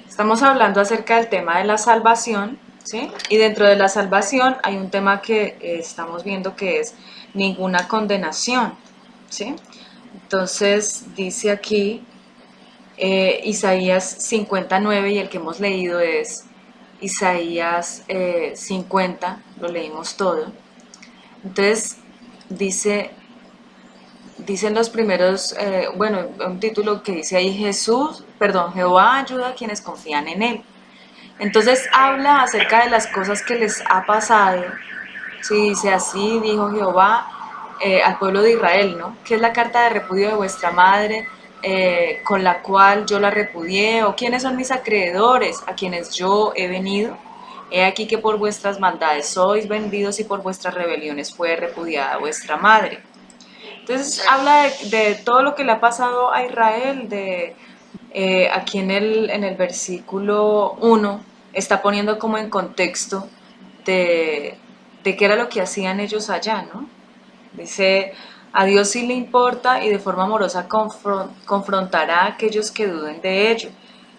Estamos hablando acerca del tema de la salvación, ¿sí? Y dentro de la salvación hay un tema que estamos viendo que es ninguna condenación, ¿sí? Entonces dice aquí Isaías 59 y el que hemos leído es Isaías 50, lo leímos todo. Entonces dice, dicen los primeros, bueno, un título que dice ahí Jehová ayuda a quienes confían en él. Entonces habla acerca de las cosas que les ha pasado. Sí, dice así, dijo Jehová al pueblo de Israel, ¿no? ¿Qué es la carta de repudio de vuestra madre con la cual yo la repudié? ¿O quiénes son mis acreedores a quienes yo he venido? He aquí que por vuestras maldades sois vendidos y por vuestras rebeliones fue repudiada vuestra madre. Entonces habla de todo lo que le ha pasado a Israel, de aquí en el versículo 1 está poniendo como en contexto de, de qué era lo que hacían ellos allá, ¿no? Dice, a Dios sí le importa y de forma amorosa confrontará a aquellos que duden de ello.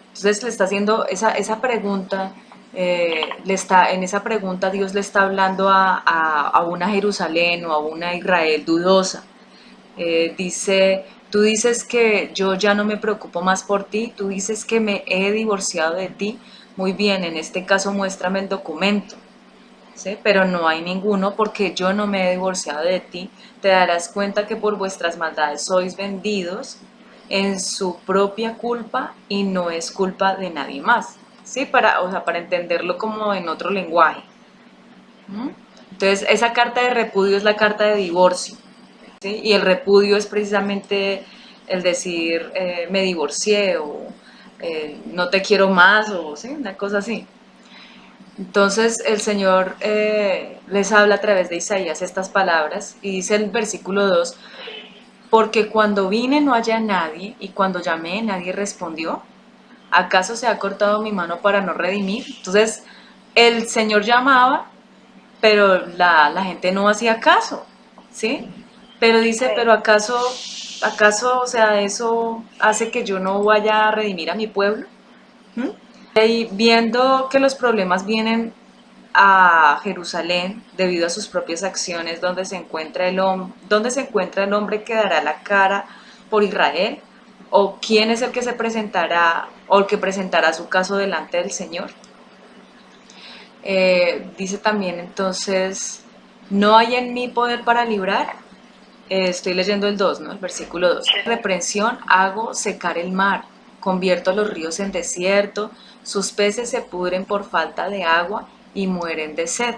Entonces le está haciendo esa pregunta, en esa pregunta Dios le está hablando a una Jerusalén o a una Israel dudosa. Dice, tú dices que yo ya no me preocupo más por ti, tú dices que me he divorciado de ti. Muy bien, en este caso muéstrame el documento, ¿sí? Pero no hay ninguno porque yo no me he divorciado de ti. Te darás cuenta que por vuestras maldades sois vendidos en su propia culpa y no es culpa de nadie más, ¿sí? O sea, para entenderlo como en otro lenguaje. ¿Mm? Entonces, esa carta de repudio es la carta de divorcio. ¿Sí? Y el repudio es precisamente el decir me divorcié o no te quiero más o ¿sí? Una cosa así. Entonces el Señor les habla a través de Isaías estas palabras y dice el versículo 2, porque cuando vine no hallé a nadie y cuando llamé nadie respondió. ¿Acaso se ha cortado mi mano para no redimir? Entonces el Señor llamaba, pero la gente no hacía caso, ¿sí? Pero dice, pero acaso, o sea, eso hace que yo no vaya a redimir a mi pueblo. ¿Mm? Y viendo que los problemas vienen a Jerusalén debido a sus propias acciones, donde se encuentra el hombre que dará la cara por Israel, o quién es el que se presentará o el que presentará su caso delante del Señor. Dice también entonces, no hay en mí poder para librar. Estoy leyendo el 2, ¿no? El versículo 2. Reprensión hago secar el mar, convierto los ríos en desierto, sus peces se pudren por falta de agua y mueren de sed.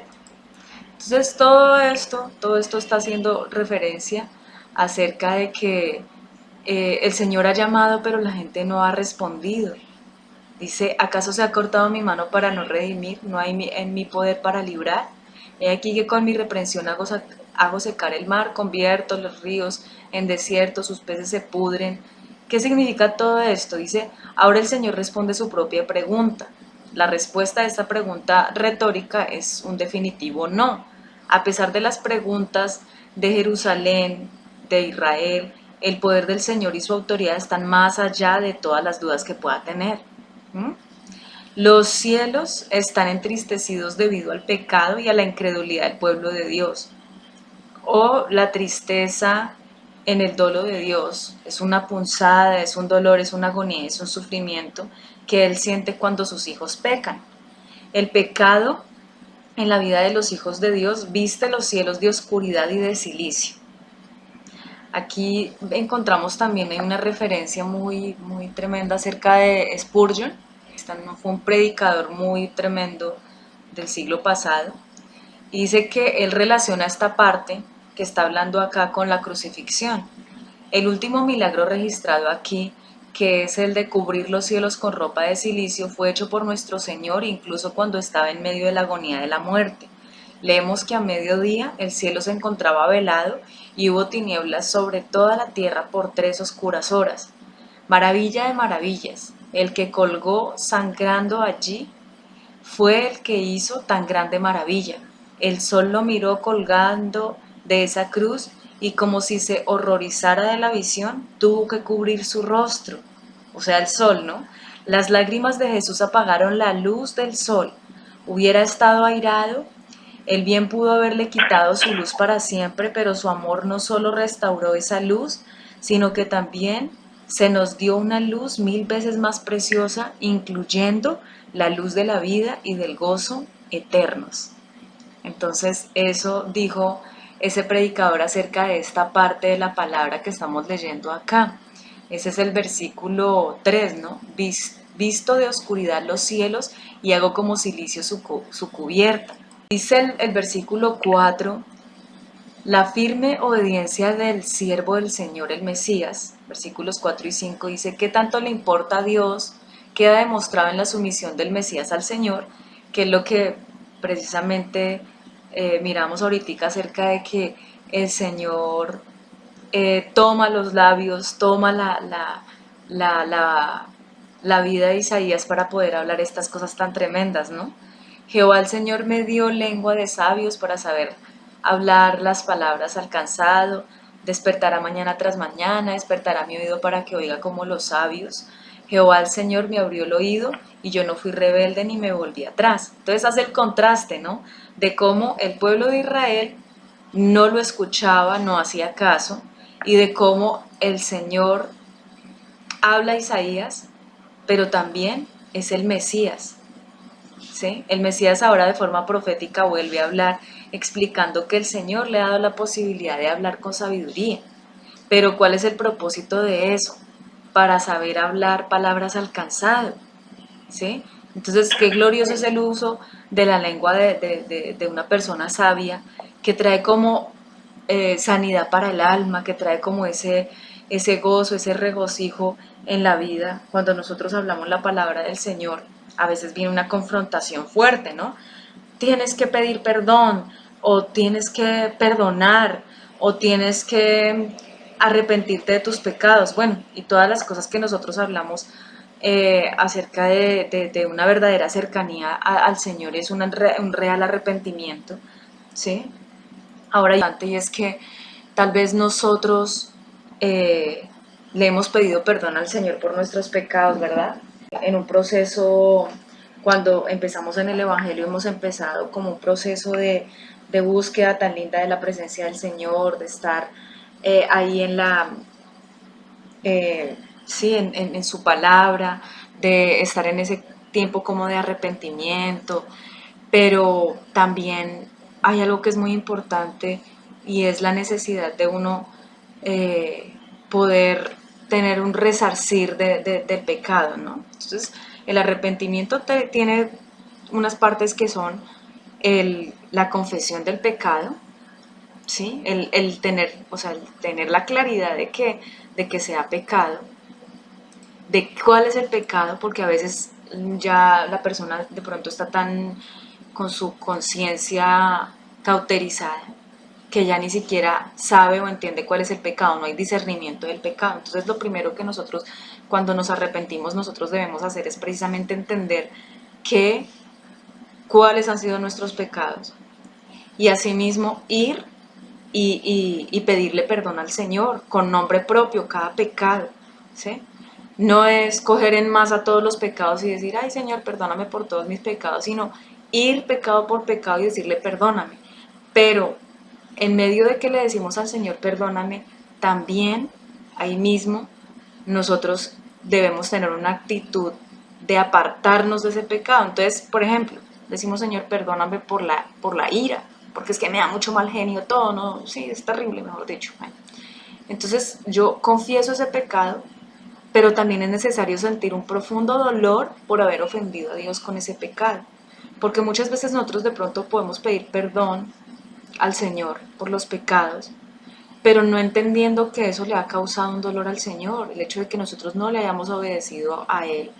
Entonces todo esto está haciendo referencia acerca de que el Señor ha llamado pero la gente no ha respondido. Dice, ¿acaso se ha cortado mi mano para no redimir? ¿No hay en mi poder para librar? He aquí que con mi reprensión hago secar el mar, convierto los ríos en desierto, sus peces se pudren. ¿Qué significa todo esto? Dice, ahora el Señor responde su propia pregunta. La respuesta a esta pregunta retórica es un definitivo no. A pesar de las preguntas de Jerusalén, de Israel, el poder del Señor y su autoridad están más allá de todas las dudas que pueda tener. ¿Mm? Los cielos están entristecidos debido al pecado y a la incredulidad del pueblo de Dios. O la tristeza en el dolo de Dios es una punzada, es un dolor, es una agonía, es un sufrimiento que Él siente cuando sus hijos pecan. El pecado en la vida de los hijos de Dios viste los cielos de oscuridad y de silicio. Aquí encontramos también una referencia muy tremenda acerca de Spurgeon. Fue un predicador muy tremendo del siglo pasado. Y dice que él relaciona esta parte que está hablando acá con la crucifixión. El último milagro registrado aquí, que es el de cubrir los cielos con ropa de silicio, fue hecho por nuestro Señor incluso cuando estaba en medio de la agonía de la muerte. Leemos que a mediodía el cielo se encontraba velado y hubo tinieblas sobre toda la tierra por 3 oscuras horas. Maravilla de maravillas, el que colgó sangrando allí fue el que hizo tan grande maravilla. El sol lo miró colgando de esa cruz y como si se horrorizara de la visión, tuvo que cubrir su rostro. O sea, el sol, ¿no? Las lágrimas de Jesús apagaron la luz del sol. Hubiera estado airado, él bien pudo haberle quitado su luz para siempre, pero su amor no solo restauró esa luz, sino que también se nos dio una luz 1000 veces más preciosa, incluyendo la luz de la vida y del gozo eternos. Entonces, eso dijo ese predicador acerca de esta parte de la palabra que estamos leyendo acá. Ese es el versículo 3, ¿no? Visto de oscuridad los cielos y hago como silicio su cubierta. Dice el versículo 4, la firme obediencia del siervo del Señor, el Mesías, versículos 4 y 5, dice, ¿qué tanto le importa a Dios? Queda demostrado en la sumisión del Mesías al Señor, que es lo que precisamente miramos ahorita acerca de que el Señor toma los labios, toma la vida de Isaías para poder hablar estas cosas tan tremendas, ¿no? Jehová el Señor me dio lengua de sabios para saber hablar las palabras al cansado, despertará mañana tras mañana, despertará mi oído para que oiga como los sabios. Jehová el Señor me abrió el oído y yo no fui rebelde ni me volví atrás. Entonces hace el contraste, ¿no? De cómo el pueblo de Israel no lo escuchaba, no hacía caso, y de cómo el Señor habla a Isaías, pero también es el Mesías, ¿sí? El Mesías ahora de forma profética vuelve a hablar, explicando que el Señor le ha dado la posibilidad de hablar con sabiduría. Pero ¿cuál es el propósito de eso? Para saber hablar palabras al cansado, ¿sí? Entonces, qué glorioso es el uso de la lengua de una persona sabia que trae como sanidad para el alma, que trae como ese gozo, ese regocijo en la vida. Cuando nosotros hablamos la palabra del Señor, a veces viene una confrontación fuerte, ¿no? Tienes que pedir perdón, o tienes que perdonar, o tienes que arrepentirte de tus pecados, bueno, y todas las cosas que nosotros hablamos acerca de una verdadera cercanía al Señor, es un real arrepentimiento, ¿sí? Ahora, y es que tal vez nosotros le hemos pedido perdón al Señor por nuestros pecados, ¿verdad? En un proceso, cuando empezamos en el Evangelio, hemos empezado como un proceso de búsqueda tan linda de la presencia del Señor, de estar ahí en sí, en su palabra, de estar en ese tiempo como de arrepentimiento, pero también hay algo que es muy importante y es la necesidad de uno poder tener un resarcir del pecado, ¿no? Entonces, el arrepentimiento tiene unas partes que son la confesión del pecado, ¿sí? El tener, o sea, el tener la claridad de que sea pecado, de cuál es el pecado, porque a veces ya la persona de pronto está tan con su conciencia cauterizada que ya ni siquiera sabe o entiende cuál es el pecado, no hay discernimiento del pecado. Entonces lo primero que nosotros, cuando nos arrepentimos, nosotros debemos hacer es precisamente entender cuáles han sido nuestros pecados y asimismo ir y pedirle perdón al Señor con nombre propio, cada pecado, ¿sí? No es coger en masa todos los pecados y decir, ay Señor, perdóname por todos mis pecados, sino ir pecado por pecado y decirle perdóname. Pero en medio de que le decimos al Señor perdóname, también ahí mismo nosotros debemos tener una actitud de apartarnos de ese pecado. Entonces, por ejemplo, decimos Señor perdóname por la ira, porque es que me da mucho mal genio todo, ¿no? Sí, es terrible, mejor dicho. Bueno, entonces yo confieso ese pecado, pero también es necesario sentir un profundo dolor por haber ofendido a Dios con ese pecado, porque muchas veces nosotros de pronto podemos pedir perdón al Señor por los pecados, pero no entendiendo que eso le ha causado un dolor al Señor, el hecho de que nosotros no le hayamos obedecido a Él,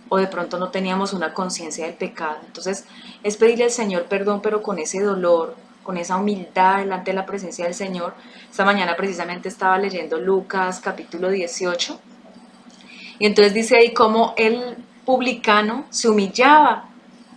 o de pronto no teníamos una conciencia del pecado. Entonces es pedirle al Señor perdón, pero con ese dolor, con esa humildad delante de la presencia del Señor. Esta mañana precisamente estaba leyendo Lucas capítulo 18, y entonces dice ahí cómo el publicano se humillaba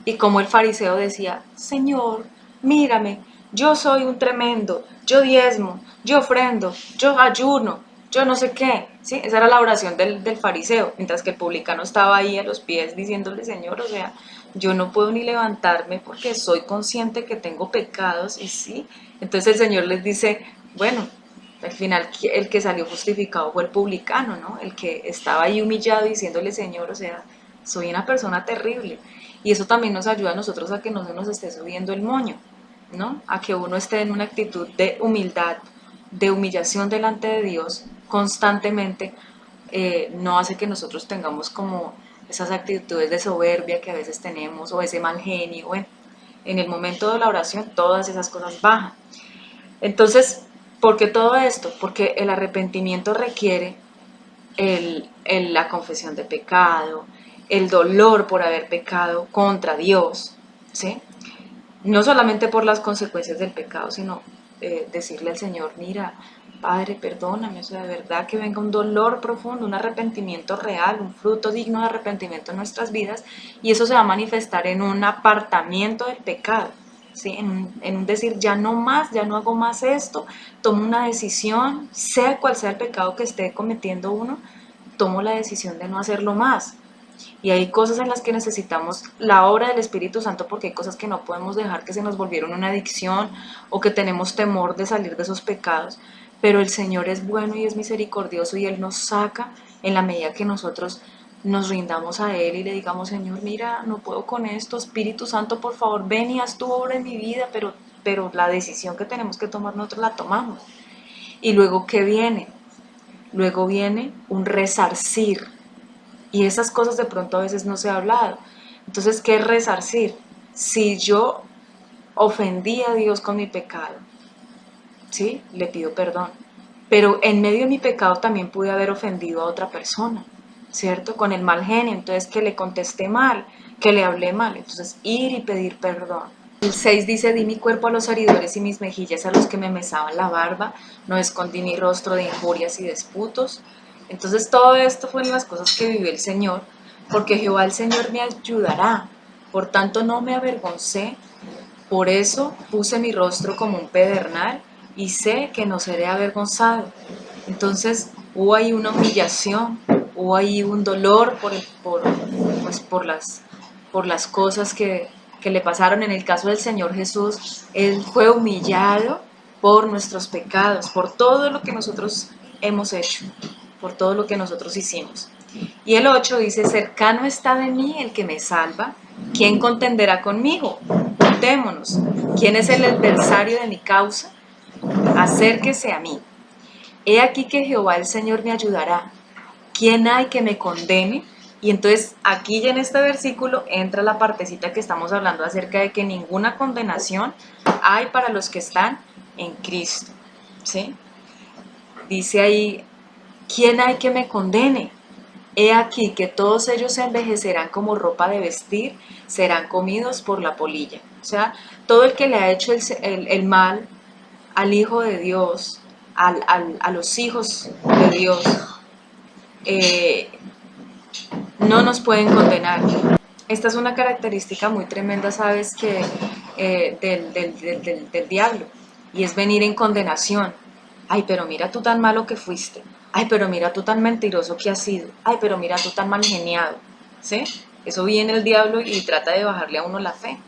y cómo el fariseo decía, Señor, mírame, yo soy un tremendo, yo diezmo, yo ofrendo, yo ayuno, yo no sé qué, ¿sí? Esa era la oración del fariseo, mientras que el publicano estaba ahí a los pies diciéndole, Señor, o sea, yo no puedo ni levantarme porque soy consciente que tengo pecados y sí. Entonces el Señor les dice, bueno, al final el que salió justificado fue el publicano, ¿no? El que estaba ahí humillado diciéndole, Señor, o sea, soy una persona terrible. Y eso también nos ayuda a nosotros a que no se nos esté subiendo el moño, ¿no? A que uno esté en una actitud de humildad, de humillación delante de Dios constantemente. No hace que nosotros tengamos como esas actitudes de soberbia que a veces tenemos o ese mal genio. Bueno, en el momento de la oración todas esas cosas bajan. Entonces, ¿por qué todo esto? Porque el arrepentimiento requiere la confesión de pecado, el dolor por haber pecado contra Dios, ¿sí? No solamente por las consecuencias del pecado, sino decirle al Señor, mira, Padre, perdóname, o sea, de verdad que venga un dolor profundo, un arrepentimiento real, un fruto digno de arrepentimiento en nuestras vidas, y eso se va a manifestar en un apartamiento del pecado, ¿sí? En un decir, ya no más, ya no hago más esto, tomo una decisión, sea cual sea el pecado que esté cometiendo uno, tomo la decisión de no hacerlo más. Y hay cosas en las que necesitamos la obra del Espíritu Santo porque hay cosas que no podemos dejar que se nos volvieron una adicción o que tenemos temor de salir de esos pecados. Pero el Señor es bueno y es misericordioso y Él nos saca en la medida que nosotros nos rindamos a Él y le digamos, Señor, mira, no puedo con esto, Espíritu Santo, por favor, ven y haz tu obra en mi vida, pero la decisión que tenemos que tomar nosotros la tomamos. Y luego, ¿qué viene? Luego viene un resarcir, y esas cosas de pronto a veces no se ha hablado. Entonces, ¿qué es resarcir? Si yo ofendí a Dios con mi pecado, ¿sí? Le pido perdón. Pero en medio de mi pecado también pude haber ofendido a otra persona, ¿cierto? Con el mal genio, entonces que le contesté mal, que le hablé mal. Entonces, ir y pedir perdón. El 6 dice, di mi cuerpo a los heridores y mis mejillas a los que me mesaban la barba, no escondí mi rostro de injurias y disputos. Entonces todo esto fueron las cosas que vivió el Señor, porque Jehová el Señor me ayudará, por tanto no me avergoncé, por eso puse mi rostro como un pedernal y sé que no seré avergonzado. Entonces hubo ahí una humillación, hubo ahí un dolor pues, por las cosas que le pasaron. En el caso del Señor Jesús, Él fue humillado por nuestros pecados, por todo lo que nosotros hemos hecho, por todo lo que nosotros hicimos. Y el 8 dice, cercano está de mí el que me salva, ¿quién contenderá conmigo? Juntémonos. ¿Quién es el adversario de mi causa? Acérquese a mí. He aquí que Jehová el Señor me ayudará. ¿Quién hay que me condene? Y entonces aquí ya en este versículo entra la partecita que estamos hablando acerca de que ninguna condenación hay para los que están en Cristo, ¿sí? Dice ahí, ¿quién hay que me condene? He aquí que todos ellos se envejecerán como ropa de vestir, serán comidos por la polilla. O sea, todo el que le ha hecho el mal al Hijo de Dios, a los hijos de Dios, eh, no nos pueden condenar. Esta es una característica muy tremenda, sabes, que del diablo, y es venir en condenación. Ay, pero mira tú tan malo que fuiste. Ay, pero mira tú tan mentiroso que has sido. Ay, pero mira tú tan mal geniado. ¿Sí? Eso viene el diablo y trata de bajarle a uno la fe.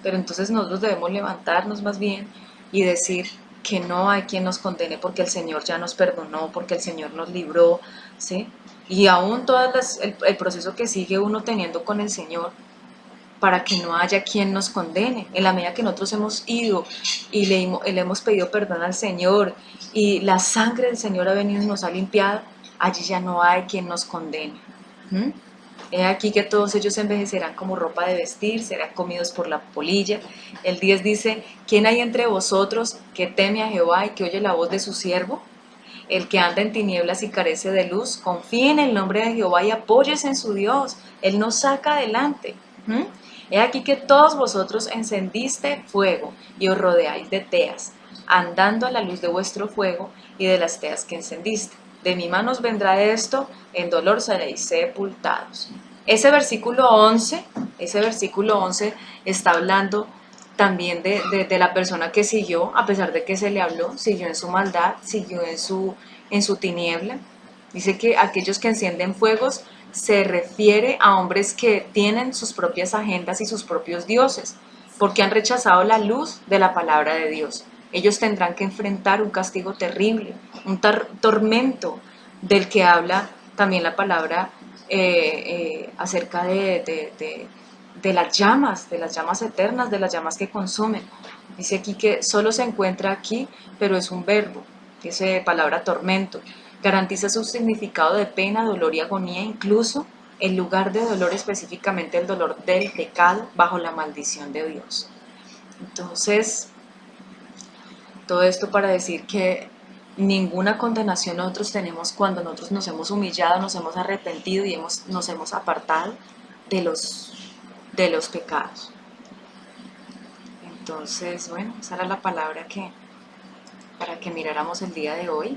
Pero entonces nosotros debemos levantarnos más bien y decir que no hay quien nos condene porque el Señor ya nos perdonó, porque el Señor nos libró, ¿sí? Y aún el proceso que sigue uno teniendo con el Señor, para que no haya quien nos condene. En la medida que nosotros hemos ido y le hemos pedido perdón al Señor y la sangre del Señor ha venido y nos ha limpiado, allí ya no hay quien nos condene. ¿Mm? He aquí que todos ellos envejecerán como ropa de vestir, serán comidos por la polilla. El 10 dice, ¿quién hay entre vosotros que teme a Jehová y que oye la voz de su siervo? El que anda en tinieblas y carece de luz, confíe en el nombre de Jehová y apóyese en su Dios. Él nos saca adelante. He aquí que todos vosotros encendiste fuego y os rodeáis de teas, andando a la luz de vuestro fuego y de las teas que encendiste. De mi mano os vendrá esto, en dolor seréis sepultados. Ese versículo 11 está hablando también de la persona que siguió, a pesar de que se le habló, siguió en su maldad, siguió en su tiniebla. Dice que aquellos que encienden fuegos se refiere a hombres que tienen sus propias agendas y sus propios dioses, porque han rechazado la luz de la palabra de Dios. Ellos tendrán que enfrentar un castigo terrible, un tormento del que habla también la palabra acerca de las llamas eternas, de las llamas que consumen. Dice aquí que solo se encuentra aquí, pero es un verbo, dice palabra tormento. Garantiza su significado de pena, dolor y agonía, incluso en lugar de dolor específicamente el dolor del pecado bajo la maldición de Dios. Entonces, todo esto para decir que ninguna condenación nosotros tenemos cuando nosotros nos hemos humillado, nos hemos arrepentido y nos hemos apartado de los pecados. Entonces, bueno, esa era la palabra para que miráramos el día de hoy.